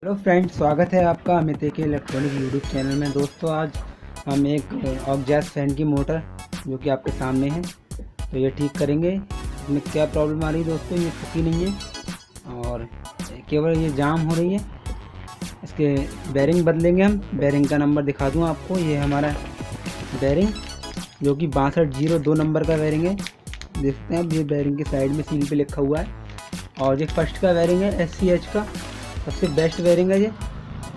Hello friends, स्वागत है आपका अमित के इलेक्ट्रॉनिक यूट्यूब चैनल में। दोस्तों, आज हम एक ऑक्जैस फैन की मोटर जो कि आपके सामने है तो ये ठीक करेंगे। इसमें क्या प्रॉब्लम आ रही है दोस्तों, ये फुकी नहीं है और केवल ये जाम हो रही है। इसके बेरिंग बदलेंगे हम। बेरिंग का नंबर दिखा दूँ आपको। ये हमारा बेरिंग जो कि 6202 नंबर का बेरिंग है। देखते हैं अब ये बेरिंग के साइड में सील पे लिखा हुआ है। और ये फर्स्ट का बेरिंग है, SCH का सबसे बेस्ट बेरिंग है ये।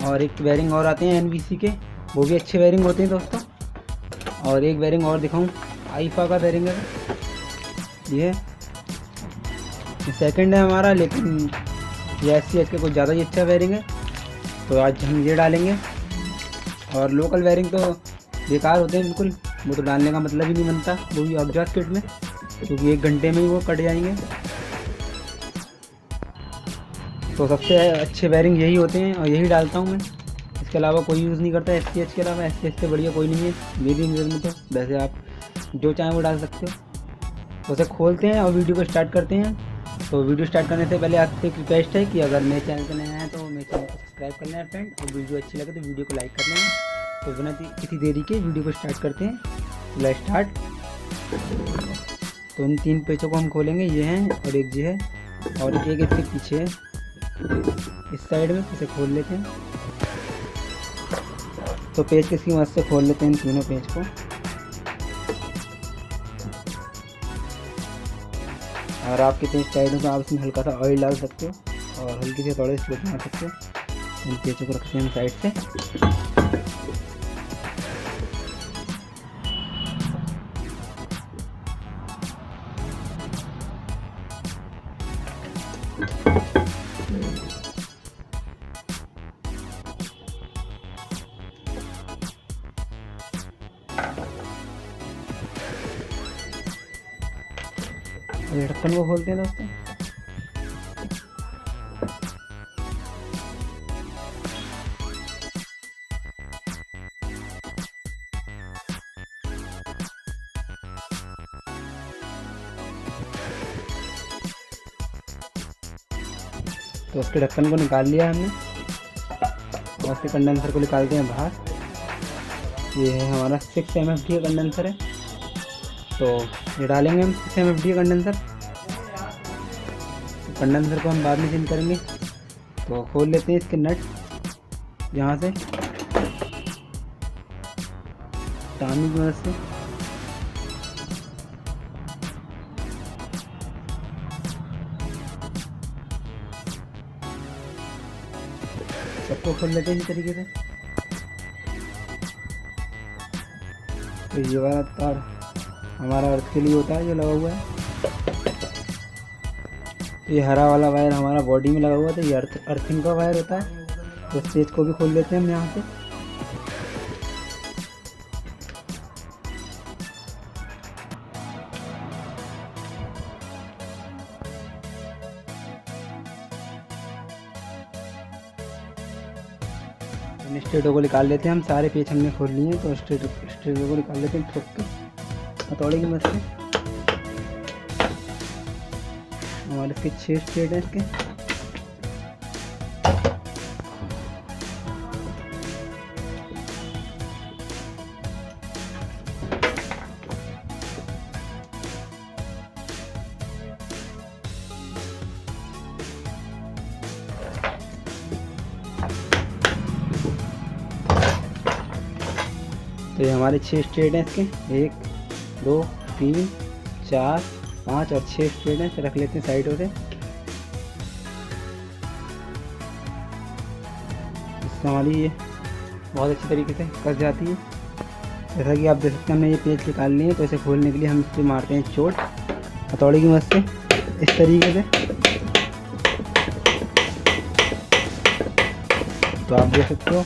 और एक बेरिंग और आते हैं NBC के, वो भी अच्छे बेरिंग होते हैं दोस्तों। और एक बेरिंग और दिखाऊं, आईफा का बेरिंग है ये सेकंड है हमारा, लेकिन ये SCH के कुछ ज़्यादा ही अच्छा बेरिंग है तो आज हम ये डालेंगे। और लोकल बेरिंग तो बेकार होते हैं बिल्कुल, वो तो डालने का मतलब ही नहीं बनता, वो भी एग्जॉस्ट किट में, क्योंकि 1 घंटे में ही वो कट जाएंगे। तो सबसे अच्छे बेरिंग यही होते हैं और यही डालता हूँ मैं। इसके अलावा कोई यूज़ नहीं करता SCH के अलावा। SCH से बढ़िया कोई नहीं है मेरी नज़र में। तो वैसे आप जो चाहें वो डाल सकते हो। तो उसे खोलते हैं और वीडियो को स्टार्ट करते हैं। तो वीडियो स्टार्ट करने से पहले आपसे एक रिक्वेस्ट है कि अगर मेरे चैनल पर नया है तो मेरे चैनल को सब्सक्राइब कर लेना फ्रेंड, और वीडियो अच्छी लगे तो वीडियो को लाइक कर लेना। तो बिना किसी देरी के वीडियो को स्टार्ट करते हैं। Let's start. तो इन 3 पेचों को हम खोलेंगे, ये हैं और एक ये है और एक इसके पीछे है इस साइड में। इसे खोल लेते हैं। तो पेज किसकी मदद से खोल लेते हैं इन तीनों पेज को। और आपके पेज साइड में आप इसमें हल्का सा ऑयल डाल सकते हो और हल्की से थोड़े स्लिप मार सकते हो। इन पेजों को रखते हैं साइड से। ये ढक्कन को खोलते हैं दोस्तों। तो उसके ढक्कन को निकाल लिया हमने और उसके कंडेंसर को निकालते हैं बाहर। ये है हमारा 6 MFD का कंडेंसर है, तो ये डालेंगे हम 6 MFD कंडेंसर। कंडेंसर को हम बाद में चेंज करेंगे। तो खोल लेते हैं इसके नट यहाँ से टामी की मदद से। सबको खोल लेते हैं इसी तरीके से। तो ये वाला तार हमारा अर्थ के लिए होता है जो लगा हुआ है। ये हरा वाला वायर हमारा बॉडी में लगा हुआ है, तो ये अर्थिंग का वायर होता है। तो इस पेज को भी खोल लेते हैं हम यहाँ से। स्ट्रेटो को निकाल लेते हैं हम। सारे पेज हमने खोल लिए हैं तो स्ट्रेटो को निकाल लेते हैं ठोक के हथौड़े की मदद से। हमारे इसके 6 स्ट्रेट हैं इसके। तो ये हमारे 6 स्ट्रेट हैं इसके। 1 2 3 4 5 और 6 स्ट्रेट हैं। तो रख लेते हैं साइडों से। इससे हमारी ये बहुत अच्छी तरीके से कस जाती है। जैसा कि आप देख सकते हैं हमने ये पेज निकाल लिए हैं। तो इसे खोलने के लिए हम इस पर मारते हैं चोट हथौड़ी की मदद से इस तरीके से। तो आप देख सकते हो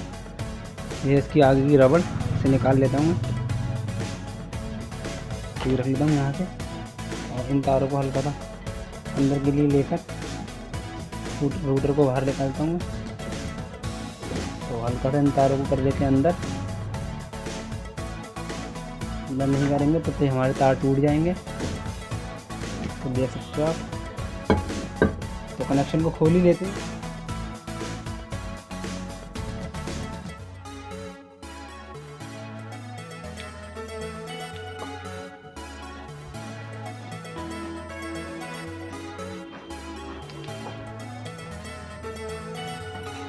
ये इसकी आगे की रबड़ से निकाल लेता हूँ मैं। तो रख लेता हूँ यहाँ से और इन तारों को हल्का सा अंदर के लिए लेकर रूटर को बाहर निकालता हूँ। तो हल्का सा इन तारों को कर लेते हैं अंदर नहीं करेंगे तो हमारे तार टूट जाएंगे। तो देख सकते हो आप। तो कनेक्शन को खोल ही लेते हैं।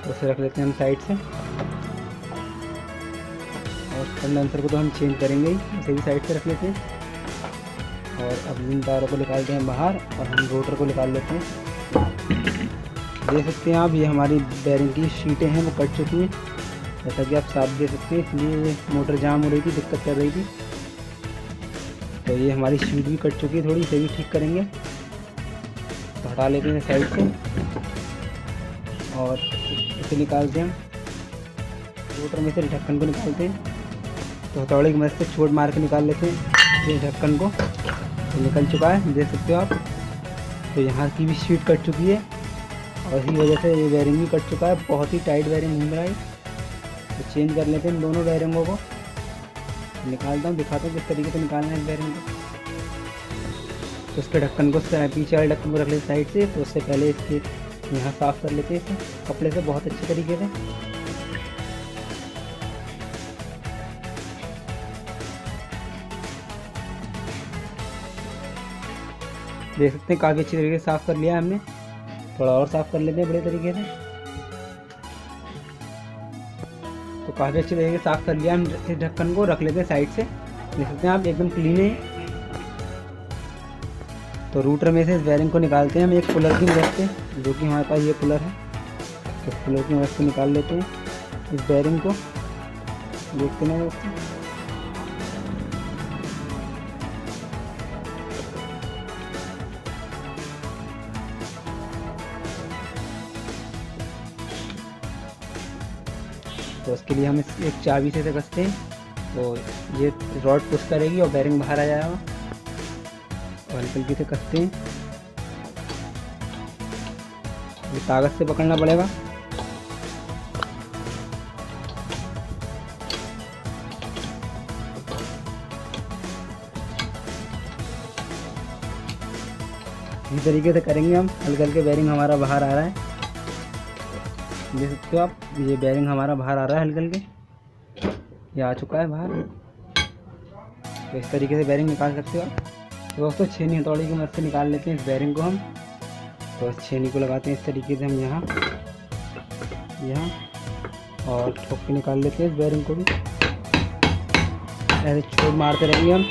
तो उसे रख लेते हैं हम साइड से। और कंडेंसर को तो हम चेंज करेंगे ही, उसे भी साइड से रख लेते हैं। और अब इन तारों को निकालते हैं बाहर और हम रोटर को निकाल लेते हैं। देख सकते हैं आप, ये हमारी बेरिंग की शीटें हैं वो कट चुकी हैं, जैसा कि आप साफ देख सकते हैं। इसलिए ये मोटर जाम हो रही थी, दिक्कत कर रही थी। तो ये हमारी शीट भी कट चुकी है थोड़ी, इसे भी ठीक करेंगे। तो हटा लेते हैं साइड से और इसे निकालते हैं। रोटर में से ढक्कन को निकालते हैं। तो हथौड़े की मदद से चोट मार के निकाल लेते हैं ये ढक्कन को। तो निकल चुका है, देख सकते हो आप। तो यहाँ की भी शीट कट चुकी है और इसी वजह से ये बेरिंग भी कट चुका है। बहुत ही टाइट बेरिंग घूम रहा है। तो चेंज कर लेते हैं इन दोनों बेरिंगों को। निकालता हूँ, दिखाता हूँ किस तरीके से निकालना है इस बेरिंग को। तो उसके ढक्कन को, पीछे वाले ढक्कन को रख लेते साइड से। तो उससे पहले इसके यहाँ साफ़ कर लेते हैं इसे कपड़े से बहुत अच्छे तरीके से। देख सकते हैं काफ़ी अच्छी तरीके से साफ़ कर लिया हमने। थोड़ा और साफ़ कर लेते हैं बड़े तरीके से। तो काफ़ी अच्छी तरीके से साफ़ कर लिया हम। इस ढक्कन को रख लेते हैं साइड से। देख सकते हैं आप, एकदम क्लीन है। तो रूटर में से इस बेरिंग को निकालते हैं हम एक पुलर की मदद से, जो कि हमारे पास ये पुलर है। तो पुलर की मदद से निकाल लेते हैं इस बेरिंग को। देखते हैं दोस्तों, तो उसके लिए हम इस एक चाबी से कसते हैं। तो ये रॉड पुश करेगी और बेरिंग बाहर आ जाएगा। और हल्की से कसते हैं। ये कागज़ से पकड़ना पड़ेगा। इसी तरीके से करेंगे हम। हल्के हल्के बेरिंग हमारा बाहर आ रहा है, देख सकते हो आप। ये बेरिंग हमारा बाहर आ रहा है हल्के हल्के, ये आ चुका है बाहर। तो इस तरीके से बेरिंग निकाल सकते हो आप। तो दोस्तों छेनी हथौड़ी की मदद से निकाल लेते हैं इस बेरिंग को हम। तो इस छेनी को लगाते हैं इस तरीके से हम यहाँ और ठोक के निकाल लेते हैं इस बेरिंग को भी। ऐसे चोट मारते रहेंगे हम।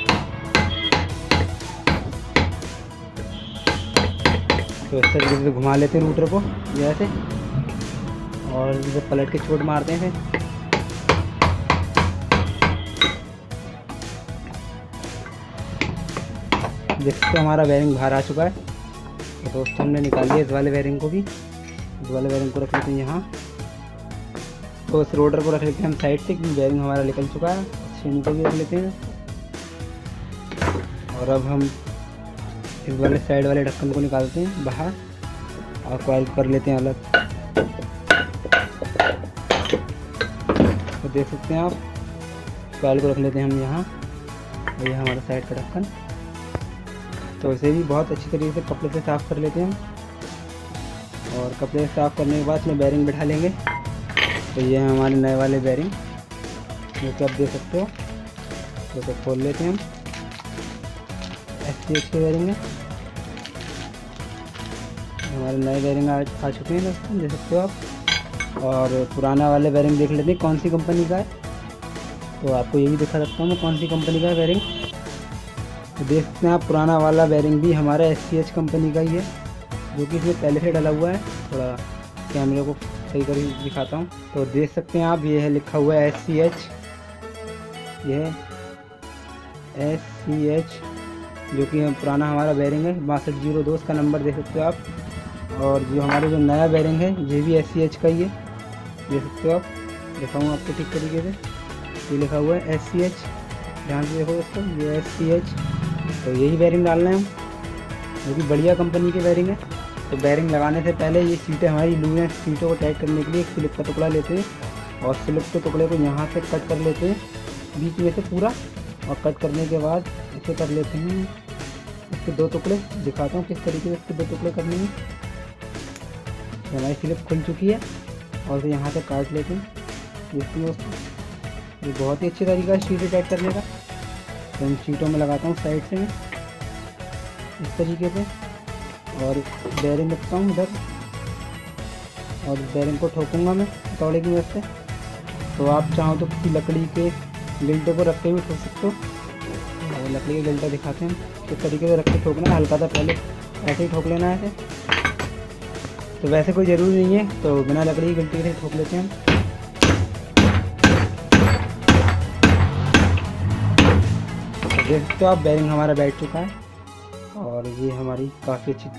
तो इस तरीके से घुमा लेते हैं रूटर को ऐसे, और इसे पलट के चोट मारते हैं। देखते हमारा बेरिंग बाहर आ चुका है। तो दोस्तों हमने निकाल लिया इस वाले बेरिंग को भी। इस वाले बेरिंग को रख लेते हैं यहाँ। तो इस रोटर को रख लेते हैं हम साइड से, क्योंकि बेरिंग हमारा निकल चुका है। छेनी को भी रख लेते हैं। और अब हम इस वाले साइड वाले ढक्कन को निकालते हैं बाहर और कॉइल कर लेते हैं अलग। तो देख सकते हैं आप, कॉइल को रख लेते हैं हम यहाँ। और यह हमारा साइड का ढक्कन। तो इसे भी बहुत अच्छी तरीके से कपड़े से साफ़ कर लेते हैं हम। और कपड़े से साफ़ करने के बाद इसमें बेरिंग बैठा लेंगे। तो ये है हमारे नए वाले बेरिंग, जो कि आप देख सकते हो। तो इसे खोल लेते हैं हम। SCH के बेरिंग है, हमारे नए बेरिंग आ चुके हैं दोस्तों, देख सकते हो आप। और पुराना वाले बेरिंग देख लेते हैं कौन सी कंपनी का है। तो आपको ये भी दिखा सकता हूँ मैं कौन सी कंपनी का है बेरिंग। तो देख सकते हैं आप, पुराना वाला बेरिंग भी हमारा SCH कंपनी का ही है, जो कि इसमें पहले से डला हुआ है। थोड़ा कैमरे को सही कर दिखाता हूँ। तो देख सकते हैं आप, ये है लिखा हुआ है SCH, ये है SCH, जो कि पुराना हमारा बेरिंग है। 6202 उसका नंबर देख सकते हो आप। और जो हमारा जो नया बेरिंग है ये भी SCH का ही है, देख सकते हो आप। दिखाऊँ आपको ठीक तरीके से, ये लिखा हुआ है SCH, ध्यान से देखो दोस्तों, ये SCH। तो यही बेरिंग डालना है हम, जो कि बढ़िया कंपनी के बेरिंग है। तो बेरिंग लगाने से पहले ये सीटें हमारी लूज हैं, सीटों को टाइट करने के लिए एक स्लिप का टुकड़ा लेते हैं और स्लिप के टुकड़े को यहाँ से कट कर लेते हैं बीच में से पूरा। और कट करने के बाद इसे कर लेते हैं इसके 2 टुकड़े। दिखाता हूँ किस तरीके से इसके 2 टुकड़े करने हैं। तो हमारी स्लिप खुल चुकी है और इसे यहाँ से काट लेते हैं। देखते हैं दोस्तों, ये बहुत ही अच्छी तरीका है सीटें टाइट करने का। तो इन सीटों में लगाता हूँ साइड से मैं इस तरीके से, और बेरिंग रखता हूँ इधर और इस बेरिंग को ठोकूँगा मैं हथौड़े की मदद से। तो आप चाहो तो किसी लकड़ी के गिल्टे को रख के भी ठोक सकते हो। और लकड़ी के गिल्टा दिखाते हैं किस तरीके से रख के ठोकना है। हल्का सा पहले ऐसे ही ठोक लेना है ऐसे। तो वैसे कोई ज़रूरी नहीं है, तो बिना लकड़ी की गिल्टी के ठोक लेते हैं हम। देख सकते हो आप बेरिंग हमारा बैठ चुका है और ये हमारी काफ़ी अच्छी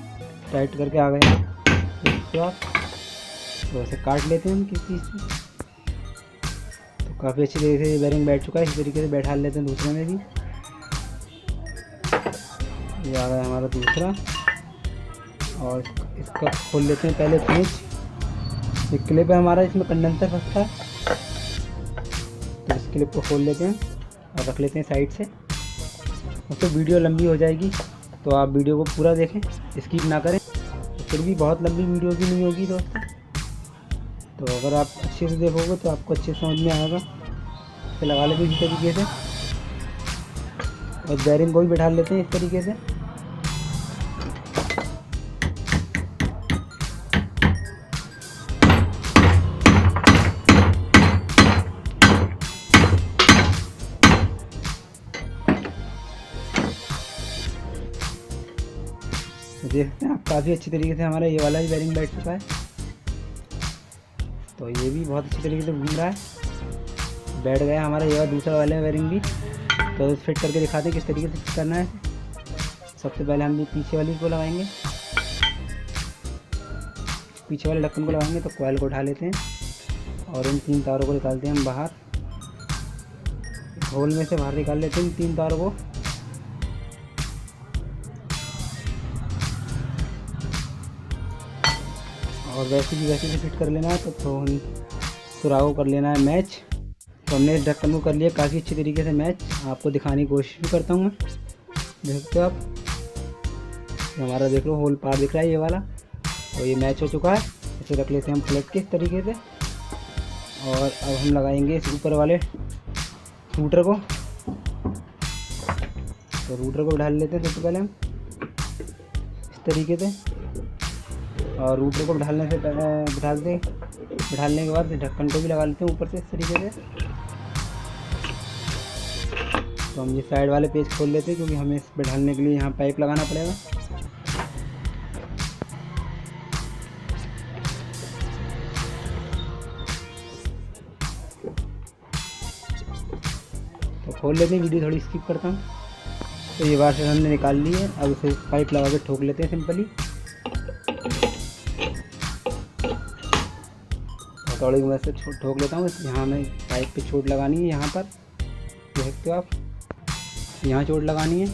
टाइट करके आ गए हैं। देख सकते हो आप। तो इसे काट लेते हैं हम किस चीज़ से। तो काफ़ी अच्छी तरीके से ये बेरिंग बैठ चुका है। इसी तरीके से बैठा लेते हैं दूसरे में भी। ये आ गया हमारा दूसरा। और इसका खोल लेते हैं पहले पेंच। एक क्लिप है हमारा, इसमें कंडेंसर फंसता है, तो इस क्लिप को खोल लेते हैं और रख लेते हैं साइड से। तो वीडियो लंबी हो जाएगी, तो आप वीडियो को पूरा देखें, स्किप ना करें। तो फिर भी बहुत लंबी वीडियो भी नहीं होगी दोस्तों। तो अगर आप अच्छे से देखोगे तो आपको अच्छे से समझ में आएगा। तो लगा लेते हैं इसी तरीके से और बेरिंग को भी बैठा लेते हैं इस तरीके से। तो देखते हैं आप, काफ़ी अच्छी तरीके से हमारा ये वाला भी बेरिंग बैठ चुका है। तो ये भी बहुत अच्छी तरीके से घूम रहा है, बैठ गया हमारा ये वाला दूसरा वाला बेरिंग भी। तो फिट करके दिखाते हैं किस तरीके से फिट करना है। सबसे पहले हम भी पीछे वाली को लगाएंगे, पीछे वाले ढक्कन को लगाएंगे। तो कॉइल को उठा लेते हैं और इन 3 तारों को निकालते हैं हम बाहर। होल में से बाहर निकाल लेते हैं इन 3 तारों को। और वैसे से फिट कर लेना है। तो सुरागों कर लेना है मैच। तो हमने इस ढक्कन को कर लिया काफ़ी अच्छी तरीके से मैच। आपको दिखाने की कोशिश भी करता हूँ मैं। देख सकते हो आप, हमारा देख लो होल पार दिख रहा है ये वाला, और ये मैच हो चुका है। इसे रख लेते हैं हम प्लेट के इस तरीके से। और अब हम लगाएंगे इस ऊपर वाले रूटर को। तो रूटर को डाल लेते हैं सबसे पहले हम इस तरीके से। और रूटर को डालने के बाद ढक्कन को भी लगा लेते हैं ऊपर से इस तरीके से। तो हम ये साइड वाले पेज खोल लेते हैं, क्योंकि हमें इस पर ढालने के लिए यहाँ पाइप लगाना पड़ेगा। तो खोल लेते हैं, वीडियो थोड़ी स्किप करता हूँ। तो ये वायर हमने निकाल ली है। अब इसे पाइप लगा के ठोक लेते हैं सिंपली। हथौड़े की मदद से ठोक लेता हूँ। यहाँ में पाइप पे चोट लगानी है, यहाँ पर देखते हो आप, यहाँ चोट लगानी है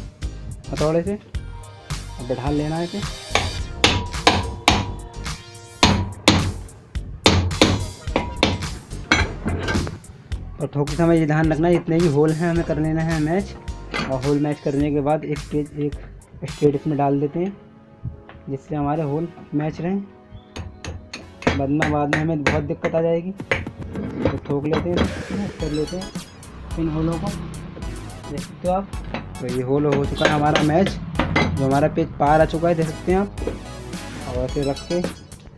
हथौड़े से। अब बैठा लेना है इसे। और ठोकते समय ये ध्यान रखना है जितने भी होल हैं हमें कर लेना है मैच। और होल मैच करने के बाद एक स्ट्रेट इसमें डाल देते हैं, जिससे हमारे होल मैच रहें, वरना बाद में हमें बहुत दिक्कत आ जाएगी। तो ठोक लेते हैं, मैच कर लेते हैं इन होलों को। देख सकते हो आप। तो ये होल हो चुका है हमारा मैच, जो हमारा पेज पार आ चुका है, देख सकते हैं आप। और ऐसे रख के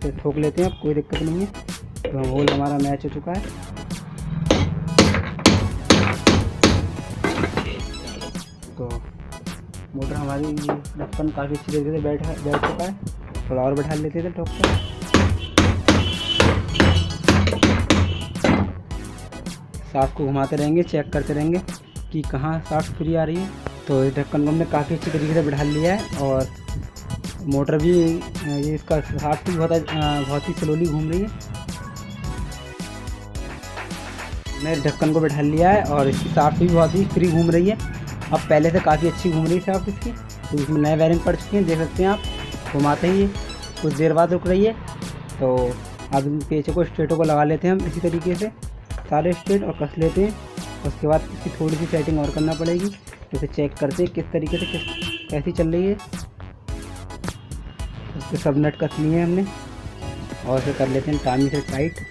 फिर ठोक लेते हैं, अब कोई दिक्कत नहीं है। तो होल हमारा मैच हो चुका है। तो मोटर हमारी ढक्कन काफ़ी अच्छी तरीके से बैठ चुका है। थोड़ा और बैठा लेते थे ठोक कर। शाफ्ट को घुमाते रहेंगे, चेक करते रहेंगे कि कहाँ शाफ्ट फ्री आ रही है। तो इस ढक्कन को हमने काफ़ी अच्छी तरीके से बैठा लिया है। और मोटर भी ये इसका शाफ्ट भी बहुत ही स्लोली घूम रही है। मैंने ढक्कन को बैठा लिया है और इसकी शाफ्ट भी बहुत ही फ्री घूम रही है। अब पहले से काफ़ी अच्छी घूम रही है शाफ्ट इसकी। तो इसमें नए वायरिंग पड़ चुके हैं, देख सकते हैं आप। घुमाते ही कुछ देर बाद रुक रही है। तो अब इन पेचों को स्ट्रेटों को लगा लेते हैं हम इसी तरीके से सारे स्ट्रेट, और कस लेते हैं। उसके बाद इसकी थोड़ी सी सेटिंग और करना पड़ेगी। जैसे चेक करते हैं किस तरीके से कैसी चल रही है। उसके सब नट कस लिए हैं हमने, और फिर कर लेते हैं टामी से टाइट।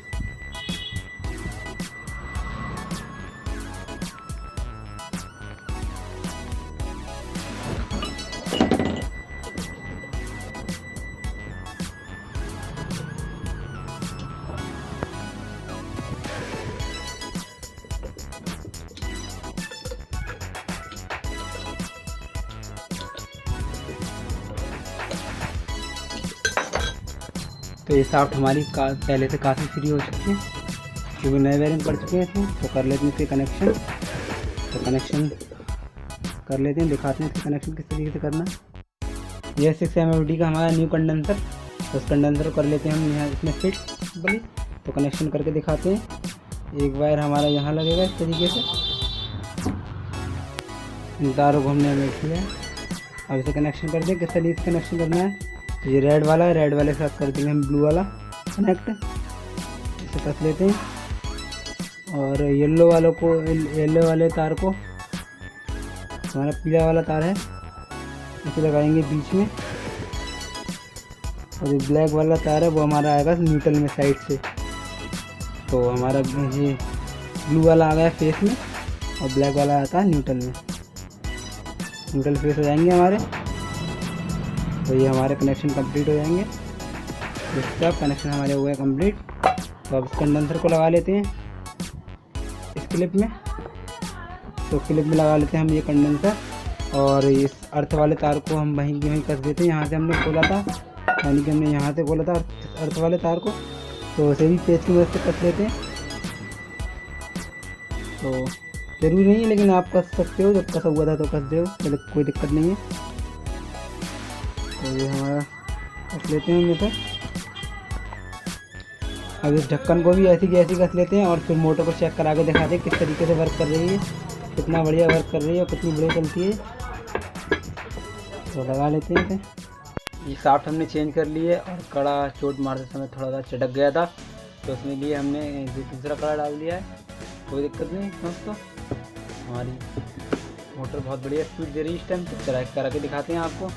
तो ये शाफ्ट हमारी पहले से काफ़ी फ्री हो चुकी है क्योंकि नए वायरिंग पड़ चुके हैं इसमें। तो कर लेते हैं इसके कनेक्शन। तो कनेक्शन कर लेते हैं, दिखाते हैं इसके कनेक्शन किस तरीके से करना। यह 6 MFD का हमारा न्यू कंडेंसर। तो उस कंडेंसर को कर लेते हैं हम यहाँ इसमें फिट सिंपली। तो कनेक्शन करके दिखाते हैं। एक वायर हमारा यहाँ लगेगा इस तरीके से, इन तारों को हमने मेक किया है। अब इसे कनेक्शन कर दें, किस तरीके से कनेक्शन करना है। तो ये रेड वाला है, रेड वाले के साथ कर देंगे हम ब्लू वाला कनेक्ट। इसे कस लेते हैं और येलो वाले तार को, हमारा पीला वाला तार है, इसे लगाएंगे बीच में। और ये ब्लैक वाला तार है वो हमारा आएगा न्यूट्रल में साइड से। तो हमारा ये ब्लू वाला आ गया फेस में और ब्लैक वाला आता है न्यूट्रल में। न्यूट्रल फेस हो जाएंगे हमारे। तो ये हमारे कनेक्शन कंप्लीट हो जाएंगे। इसका कनेक्शन हमारे हो गया कंप्लीट। तो अब इस कंडेंसर को लगा लेते हैं इस क्लिप में। तो क्लिप में लगा लेते हैं हम ये कंडेंसर और इस अर्थ वाले तार को हम वहीं की वहीं कस देते हैं। यहाँ से हमने खोला था, यानी कि हमने यहाँ से खोला था अर्थ वाले तार को। तो उसे भी पेज की मदद से कस लेते हैं। तो ज़रूरी नहीं है लेकिन आप कस सकते हो, जब कसा हुआ था तो कस दो, मतलब कोई दिक्कत नहीं है। तो ये हमारा कस लेते हैं हम। अब इस ढक्कन को भी ऐसी की ऐसी कस लेते हैं और फिर मोटर को चेक करा के दिखाते हैं किस तरीके से वर्क कर रही है, कितना बढ़िया वर्क कर रही है और कितनी बढ़िया चलती है। तो लगा लेते हैं इसे। ये शाफ्ट हमने चेंज कर लिए और कड़ा चोट मारते समय थोड़ा सा चटक गया था, तो उसमें लिए हमने दूसरा कड़ा डाल दिया है। कोई दिक्कत नहीं दोस्तों, हमारी मोटर बहुत बढ़िया स्पीड दे रही है इस टाइम। तो चला करा के दिखाते हैं आपको।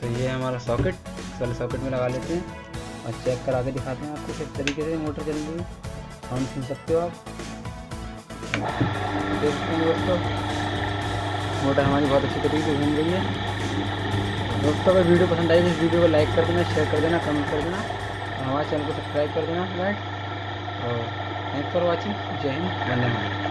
तो ये हमारा सॉकेट, इस वाले सॉकेट में लगा लेते हैं और चेक करा के दिखाते हैं आपको किस तरीके से मोटर चल रही है। साउंड सुन सकते हो आप, देख सकते हैं दोस्तों। मोटर हमारी बहुत अच्छी तरीके से घूम रही है। दोस्तों अगर वीडियो पसंद आई तो इस वीडियो को लाइक कर देना, शेयर कर देना, कमेंट कर देना और हमारे चैनल को सब्सक्राइब कर देना गाइस। और थैंक्स फॉर वॉचिंग। जय हिंद, वंदे मातरम।